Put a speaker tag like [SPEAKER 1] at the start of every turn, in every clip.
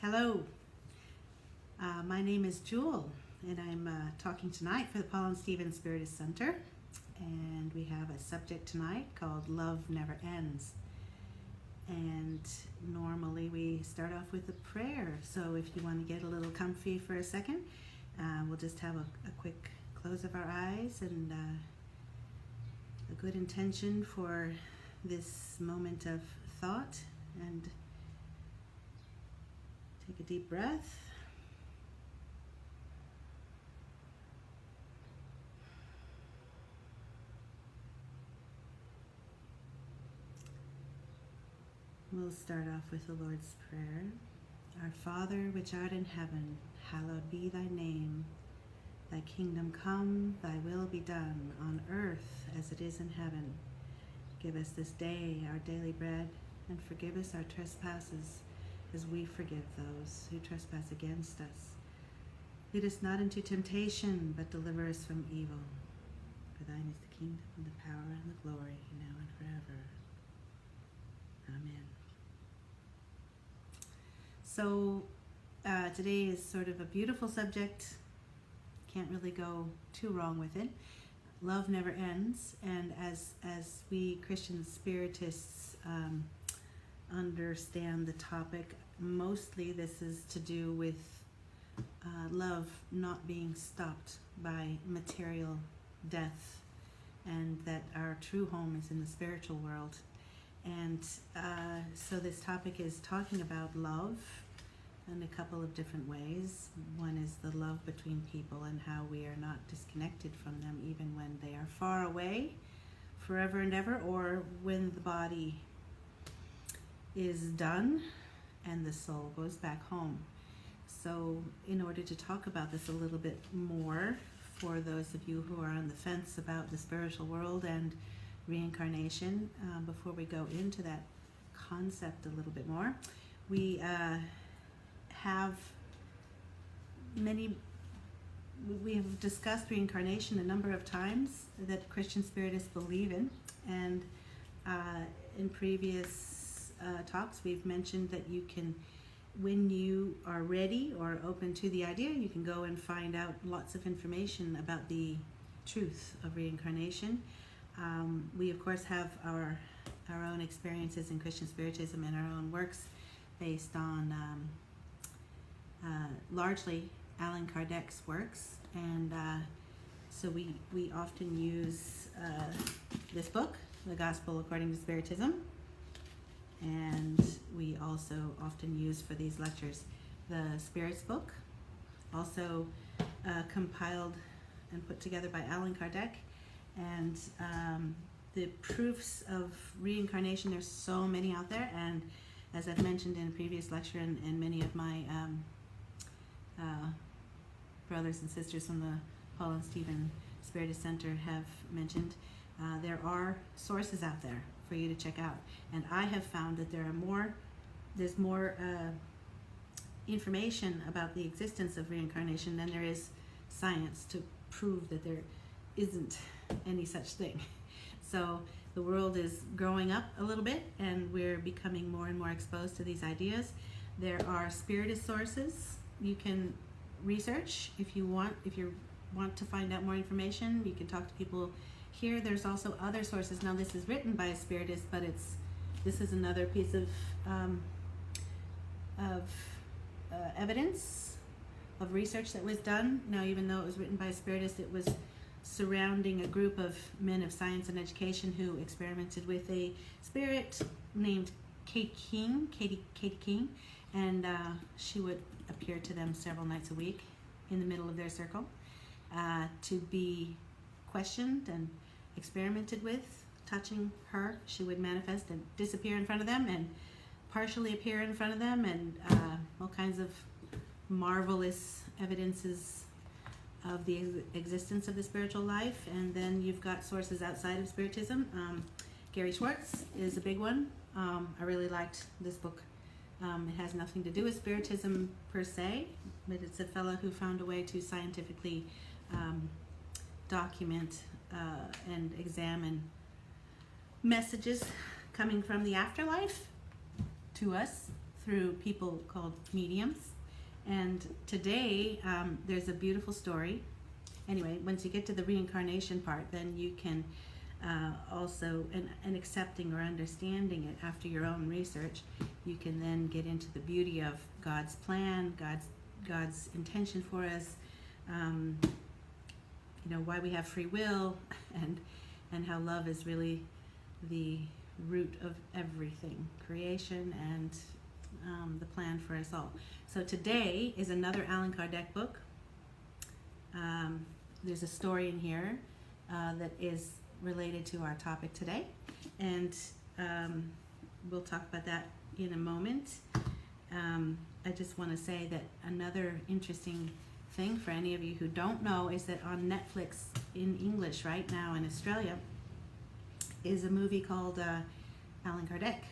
[SPEAKER 1] Hello, my name is Jewel, and I'm talking tonight for the Paul and Stephen Spiritism Center, and we have a subject tonight called Love Never Ends. And normally we start off with a prayer, so if you want to get a little comfy for a second, we'll just have a quick close of our eyes and a good intention for this moment of thought, and take a deep breath. We'll start off with the Lord's Prayer. Our Father, which art in heaven, hallowed be thy name. Thy kingdom come, thy will be done, on earth as it is in heaven. Give us this day our daily bread, and forgive us our trespasses, as we forgive those who trespass against us. Lead us not into temptation, but deliver us from evil. For thine is the kingdom, and the power, and the glory, now and forever. Amen. So today is sort of a beautiful subject. Can't really go too wrong with it. Love never ends, and as we Christian Spiritists understand the topic, mostly this is to do with love not being stopped by material death, and that our true home is in the spiritual world. And so this topic is talking about love in a couple of different ways. One is the love between people and how we are not disconnected from them even when they are far away, forever and ever, or when the body is done and the soul goes back home. So in order to talk about this a little bit more, for those of you who are on the fence about the spiritual world and reincarnation, before we go into that concept a little bit more, we have discussed reincarnation a number of times that Christian Spiritists believe in, and in previous talks we've mentioned that you can, when you are ready or open to the idea, you can go and find out lots of information about the truth of reincarnation. We of course have our own experiences in Christian Spiritism and our own works based on largely Allan Kardec's works, and so we often use this book, The Gospel According to Spiritism, and we also often use for these lectures the Spirits book, also compiled and put together by Allan Kardec. And the proofs of reincarnation, there's so many out there, and as I've mentioned in a previous lecture, and many of my brothers and sisters from the Paul and Stephen Spiritism Center have mentioned, there are sources out there for you to check out, and I have found that there's more information about the existence of reincarnation than there is science to prove that there isn't any such thing. So the world is growing up a little bit, and we're becoming more and more exposed to these ideas. There are spiritist sources you can research if you want to find out more information. You can talk to people here. There's also other sources. Now this is written by a spiritist, but this is another piece of evidence of research that was done. Now, even though it was written by a spiritist, it was surrounding a group of men of science and education who experimented with a spirit named Katie King, and she would appear to them several nights a week in the middle of their circle to be questioned and experimented with. Touching her, she would manifest and disappear in front of them and partially appear in front of them, and all kinds of marvelous evidences of the existence of the spiritual life. And then you've got sources outside of Spiritism. Gary Schwartz is a big one. I really liked this book. It has nothing to do with Spiritism per se, but it's a fellow who found a way to scientifically document and examine messages coming from the afterlife to us through people called mediums. And today, there's a beautiful story. Anyway, once you get to the reincarnation part, then you can also, and accepting or understanding it after your own research, you can then get into the beauty of God's plan, God's intention for us, why we have free will, and how love is really the root of everything, creation and the plan for us all. So today is another Allan Kardec book. There's a story in here that is related to our topic today, and we'll talk about that in a moment. I just want to say that another interesting thing for any of you who don't know is that on Netflix in English right now in Australia is a movie called Allan Kardec.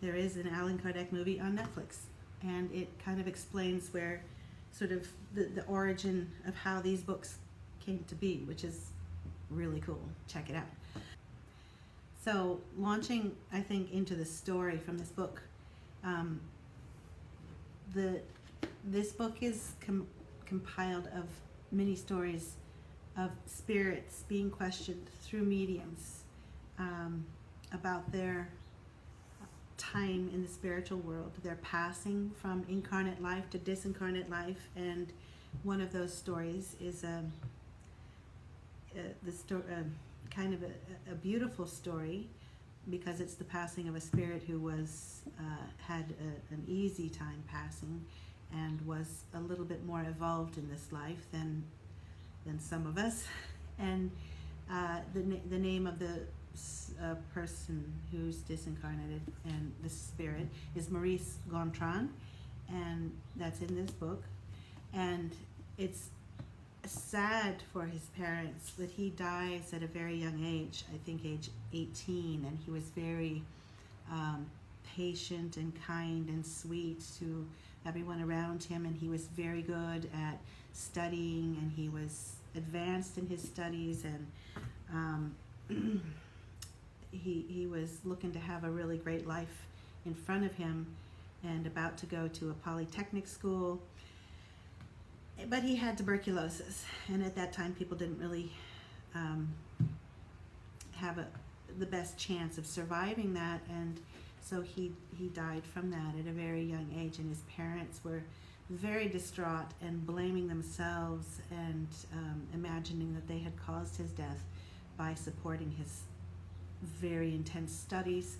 [SPEAKER 1] There is an Allan Kardec movie on Netflix, and it kind of explains where sort of the origin of how these books came to be, which is really cool. Check it out. So launching, I think, into the story from this book, this book is compiled of many stories of spirits being questioned through mediums about their time in the spiritual world, their passing from incarnate life to disincarnate life. And one of those stories is kind of a beautiful story, because it's the passing of a spirit who had an easy time passing and was a little bit more evolved in this life than some of us. And the name of the person who's disincarnated and the spirit is Maurice Gontran, and that's in this book. And it's sad for his parents that he dies at a very young age, I think age 18, and he was very patient and kind and sweet to everyone around him, and he was very good at studying, and he was advanced in his studies, and he was looking to have a really great life in front of him and about to go to a polytechnic school. But he had tuberculosis, and at that time people didn't really have the best chance of surviving that, and so he died from that at a very young age, and his parents were very distraught and blaming themselves and imagining that they had caused his death by supporting his very intense studies.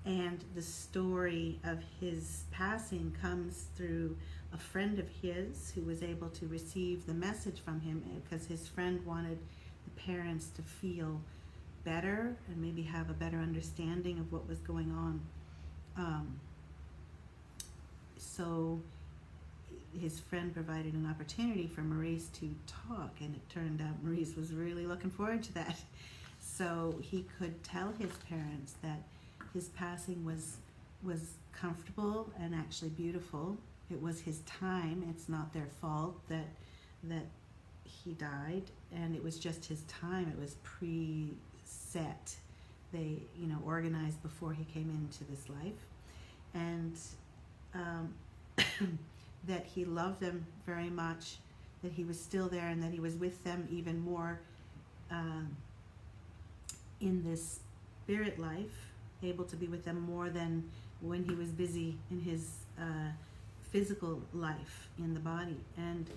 [SPEAKER 1] And the story of his passing comes through a friend of his who was able to receive the message from him, because his friend wanted the parents to feel better and maybe have a better understanding of what was going on. So his friend provided an opportunity for Maurice to talk, and it turned out Maurice was really looking forward to that. So he could tell his parents that his passing was comfortable and actually beautiful. It was his time. It's not their fault that he died, and it was just his time. It was preset. They, organized before he came into this life, and that he loved them very much, that he was still there, and that he was with them even more in this spirit life, able to be with them more than when he was busy in his physical life in the body. And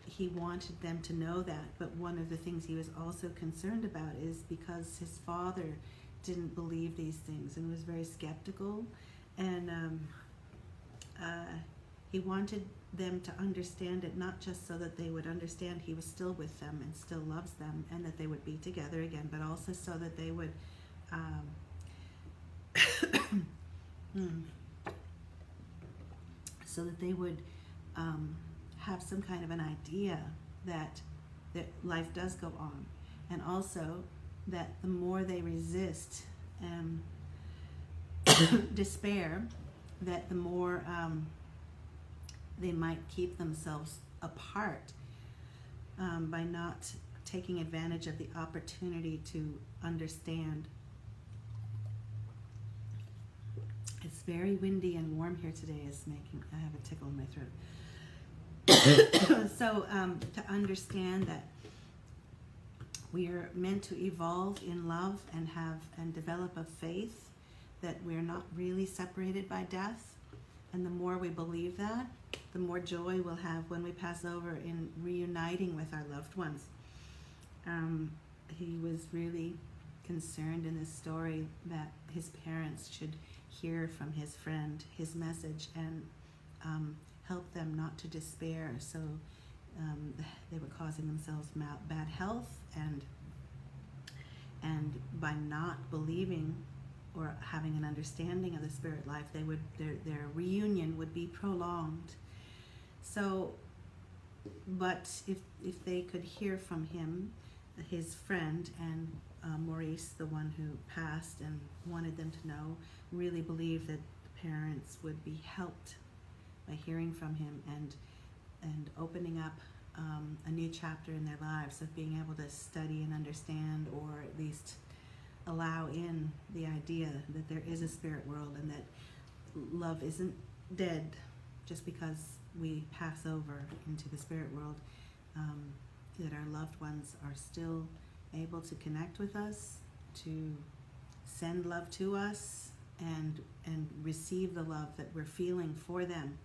[SPEAKER 1] he wanted them to know that, but one of the things he was also concerned about is because his father didn't believe these things and was very skeptical, and he wanted them to understand it, not just so that they would understand he was still with them and still loves them and that they would be together again, but also so that they would have some kind of an idea that life does go on, and also that the more they resist despair, that the more they might keep themselves apart by not taking advantage of the opportunity to understand very windy and warm here today is making, I have a tickle in my throat. So to understand that we are meant to evolve in love and develop a faith that we're not really separated by death. And the more we believe that, the more joy we'll have when we pass over in reuniting with our loved ones. He was really concerned in this story that his parents should hear from his friend his message and help them not to despair. So they were causing themselves bad health, and by not believing or having an understanding of the spirit life, they would their reunion would be prolonged. So, but if they could hear from him, his friend, and Maurice, the one who passed and wanted them to know, really believed that the parents would be helped by hearing from him and opening up a new chapter in their lives of being able to study and understand, or at least allow in the idea that there is a spirit world and that love isn't dead just because we pass over into the spirit world, that our loved ones are still able to connect with us, to send love to us, and receive the love that we're feeling for them,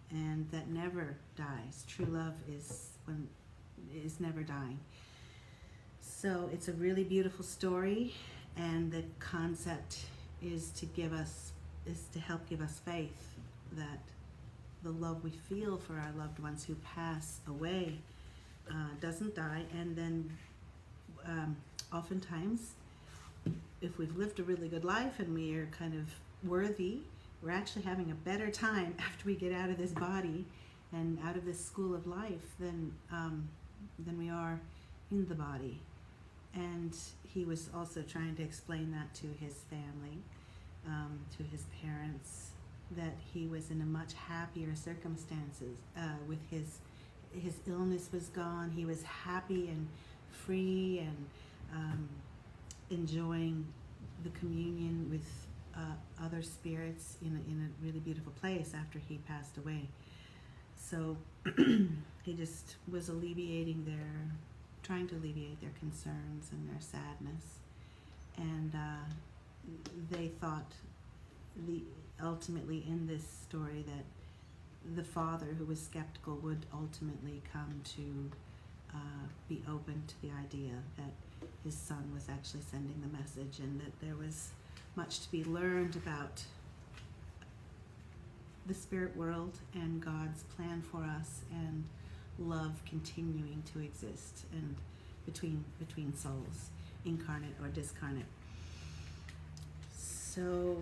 [SPEAKER 1] and that never dies. True love is never dying. So it's a really beautiful story, and the concept is to help give us faith that the love we feel for our loved ones who pass away doesn't die. And then oftentimes, if we've lived a really good life and we are kind of worthy, we're actually having a better time after we get out of this body and out of this school of life than we are in the body. And he was also trying to explain that to his family, to his parents, that he was in a much happier circumstances with his illness was gone. He was happy and free and enjoying the communion with other spirits in a really beautiful place after he passed away. So he just was trying to alleviate their concerns and their sadness. And they thought ultimately in this story that the father, who was skeptical, would ultimately come to be open to the idea that his son was actually sending the message, and that there was much to be learned about the spirit world and God's plan for us, and love continuing to exist and between souls, incarnate or discarnate. So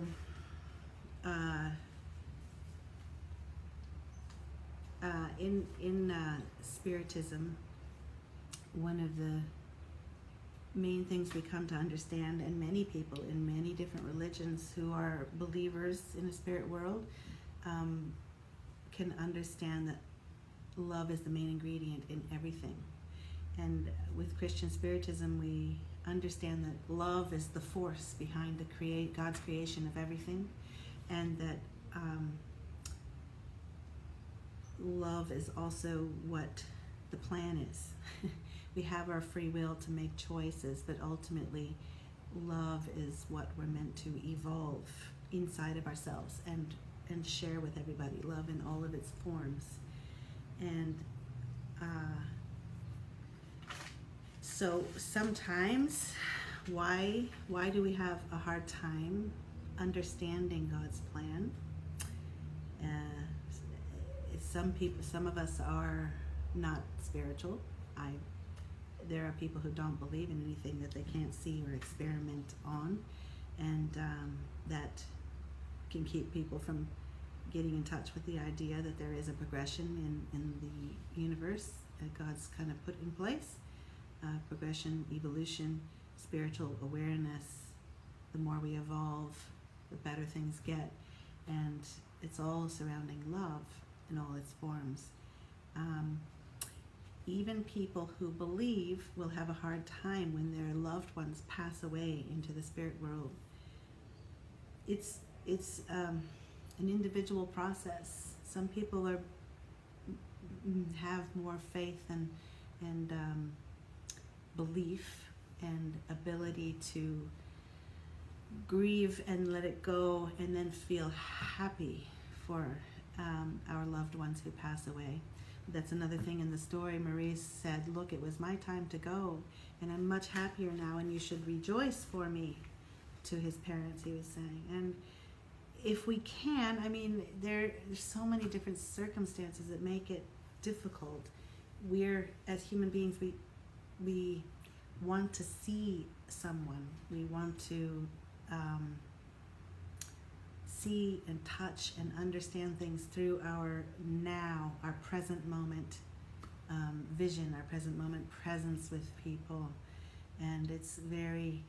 [SPEAKER 1] in Spiritism, one of the main things we come to understand, and many people in many different religions who are believers in a spirit world can understand that love is the main ingredient in everything. And with Christian Spiritism, we understand that love is the force behind God's creation of everything, and that love is also what the plan is. We have our free will to make choices, but ultimately love is what we're meant to evolve inside of ourselves and share with everybody, love in all of its forms. And so sometimes, why do we have a hard time understanding God's plan? Some of us are not spiritual. There are people who don't believe in anything that they can't see or experiment on, and that can keep people from getting in touch with the idea that there is a progression in the universe that God's kind of put in place. Progression, evolution, spiritual awareness. The more we evolve, the better things get, and it's all surrounding love in all its forms. Even people who believe will have a hard time when their loved ones pass away into the spirit world. It's it's an individual process. Some people have more faith and belief and ability to grieve and let it go and then feel happy for our loved ones who pass away. That's another thing in the story. Maurice said, look, it was my time to go, and I'm much happier now, and you should rejoice for me, to his parents, he was saying. And if we can, I mean, there's so many different circumstances that make it difficult. We're, as human beings, we want to see someone. We want to see and touch and understand things through our now, our present moment vision, our present moment presence with people. And it's very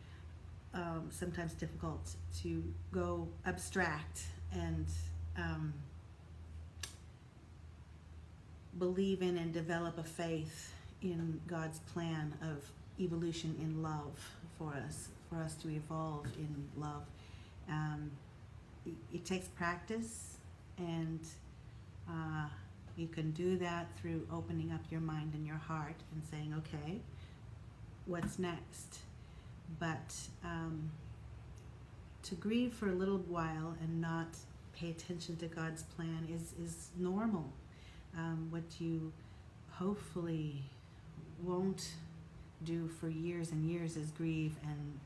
[SPEAKER 1] sometimes difficult to go abstract and believe in and develop a faith in God's plan of evolution in love for us to evolve in love. It takes practice, and you can do that through opening up your mind and your heart and saying, okay, what's next? But to grieve for a little while and not pay attention to God's plan is normal. What you hopefully won't do for years and years is grieve and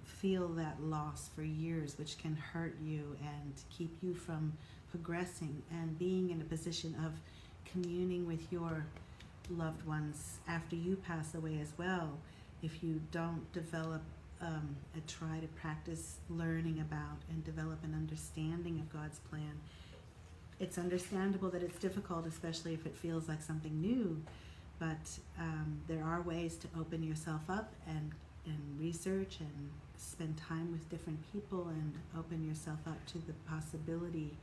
[SPEAKER 1] feel that loss for years, which can hurt you and keep you from progressing and being in a position of communing with your loved ones after you pass away as well. If you don't develop try to practice learning about and develop an understanding of God's plan, it's understandable that it's difficult, especially if it feels like something new. But there are ways to open yourself up and research and spend time with different people and open yourself up to the possibility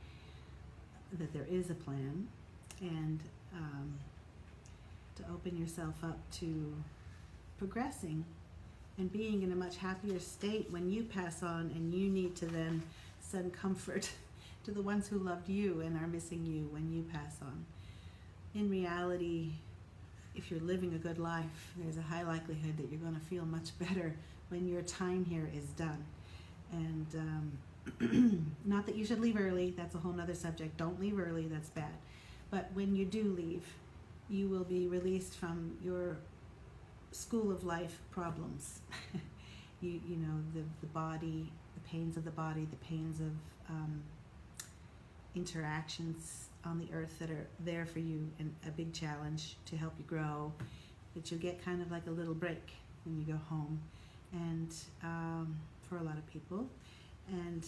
[SPEAKER 1] that there is a plan, and to open yourself up to progressing and being in a much happier state when you pass on, and you need to then send comfort to the ones who loved you and are missing you when you pass on. In reality, if you're living a good life, there's a high likelihood that you're going to feel much better when your time here is done. And not that you should leave early, that's a whole nother subject. Don't leave early, that's bad. But when you do leave, you will be released from your school of life problems. you know, the body, the pains of the body, the pains of interactions on the earth that are there for you, and a big challenge to help you grow. But you get kind of like a little break when you go home, and for a lot of people. And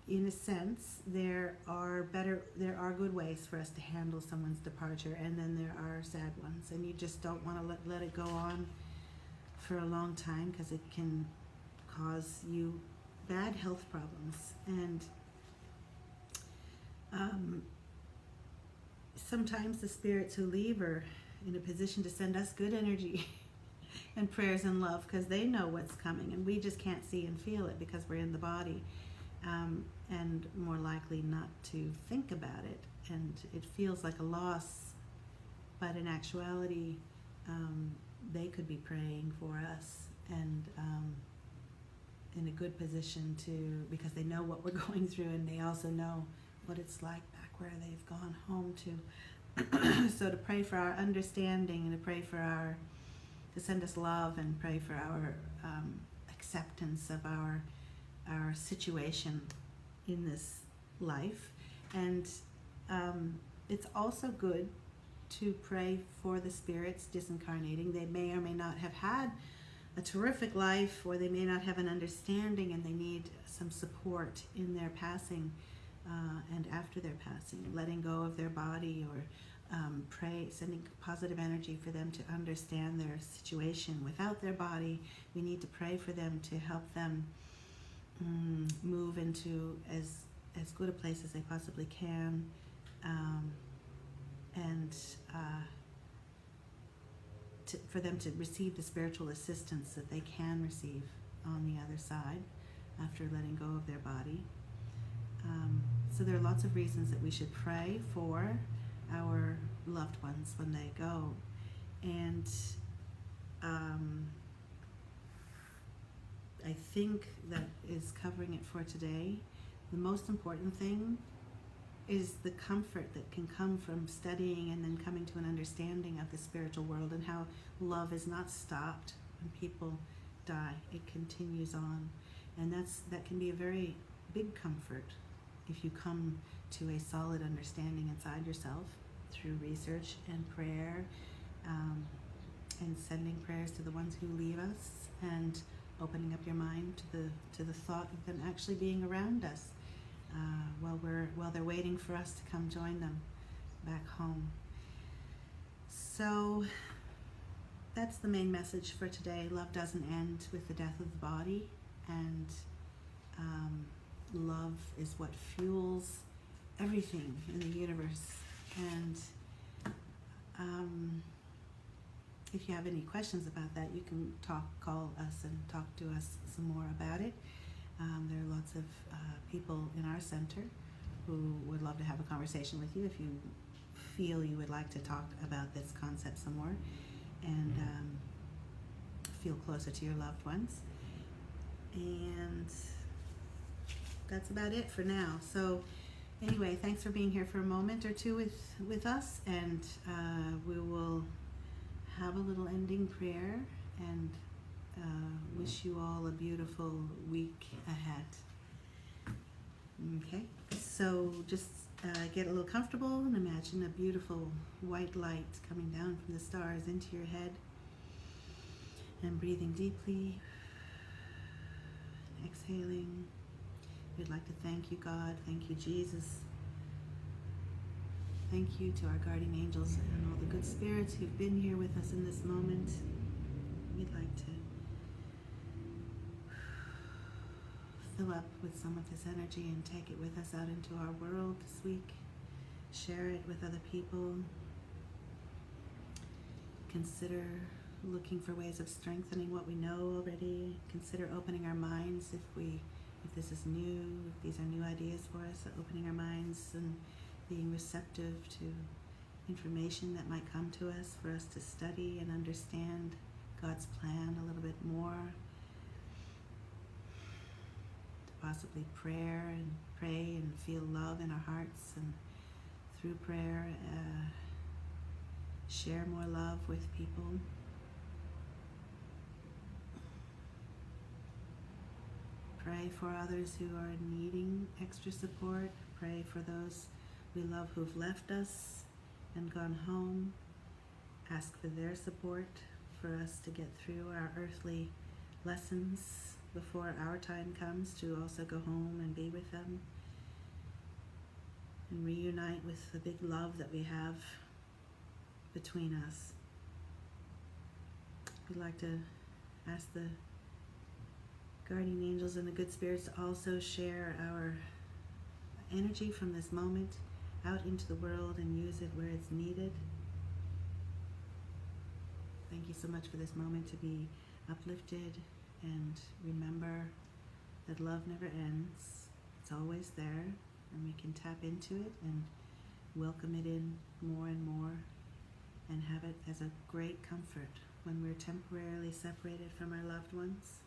[SPEAKER 1] in a sense, there are good ways for us to handle someone's departure, and then there are sad ones, and you just don't want to let it go on for a long time, because it can cause you bad health problems. And sometimes the spirits who leave are in a position to send us good energy and prayers and love, because they know what's coming, and we just can't see and feel it because we're in the body, and more likely not to think about it, and it feels like a loss, but in actuality they could be praying for us, and in a good position to, because they know what we're going through, and they also know what it's like back where they've gone home to. So to pray for our understanding, and to pray for to send us love, and pray for our acceptance of our situation in this life. And it's also good to pray for the spirits disincarnating. They may or may not have had a terrific life, or they may not have an understanding, and they need some support in their passing and after their passing, letting go of their body, or pray, sending positive energy for them to understand their situation without their body. We need to pray for them to help them move into as good a place as they possibly can, and for them to receive the spiritual assistance that they can receive on the other side after letting go of their body. So there are lots of reasons that we should pray for our loved ones when they go. And I think that is covering it for today. The most important thing is the comfort that can come from studying and then coming to an understanding of the spiritual world, and how love is not stopped when people die. It continues on. And that can be a very big comfort if you come to a solid understanding inside yourself through research and prayer, and sending prayers to the ones who leave us, and opening up your mind to the thought of them actually being around us while they're waiting for us to come join them back home. So that's the main message for today. Love doesn't end with the death of the body, and love is what fuels everything in the universe. And if you have any questions about that, you can call us and talk to us some more about it. There are lots of people in our center who would love to have a conversation with you if you feel you would like to talk about this concept some more, and feel closer to your loved ones. And that's about it for now. So anyway, thanks for being here for a moment or two with us, and we will have a little ending prayer, and wish you all a beautiful week ahead. Okay, so just get a little comfortable and imagine a beautiful white light coming down from the stars into your head, and breathing deeply, exhaling. We'd like to thank you, God. Thank you, Jesus. Thank you to our guardian angels and all the good spirits who've been here with us in this moment. We'd like to fill up with some of this energy and take it with us out into our world this week. Share it with other people. Consider looking for ways of strengthening what we know already. Consider opening our minds if this is new, if these are new ideas for us, opening our minds and being receptive to information that might come to us for us to study and understand God's plan a little bit more. To possibly pray and feel love in our hearts, and through prayer share more love with people. Pray for others who are needing extra support. Pray for those we love who've left us and gone home. Ask for their support for us to get through our earthly lessons before our time comes to also go home and be with them and reunite with the big love that we have between us. We'd like to ask the guardian angels and the good spirits to also share our energy from this moment out into the world and use it where it's needed. Thank you so much for this moment to be uplifted, and remember that love never ends. It's always there, and we can tap into it and welcome it in more and more, and have it as a great comfort when we're temporarily separated from our loved ones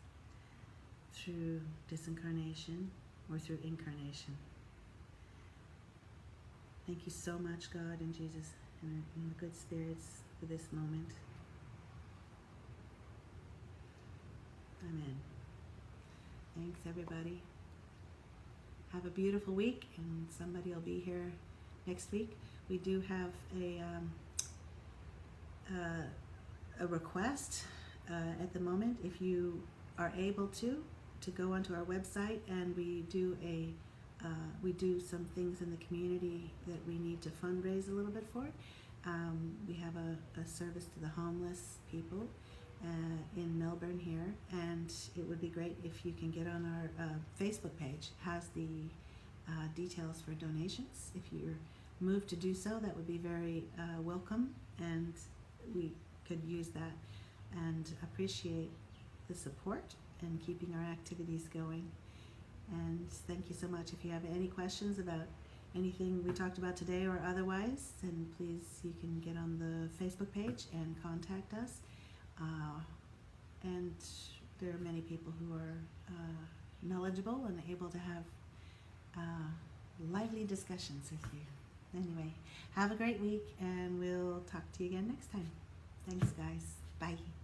[SPEAKER 1] through disincarnation or through incarnation. Thank you so much, God and Jesus and the good spirits, for this moment. Amen. Thanks, everybody. Have a beautiful week, and somebody will be here next week. We do have a request at the moment. If you are able to go onto our website, and we do some things in the community that we need to fundraise a little bit for. We have a service to the homeless people in Melbourne here, and it would be great if you can get on our Facebook page. Has the details for donations. If you're moved to do so, that would be very welcome, and we could use that and appreciate the support and keeping our activities going. And thank you so much. If you have any questions about anything we talked about today or otherwise, then please, you can get on the Facebook page and contact us. And there are many people who are knowledgeable and able to have lively discussions with you. Anyway, have a great week, and we'll talk to you again next time. Thanks, guys. Bye.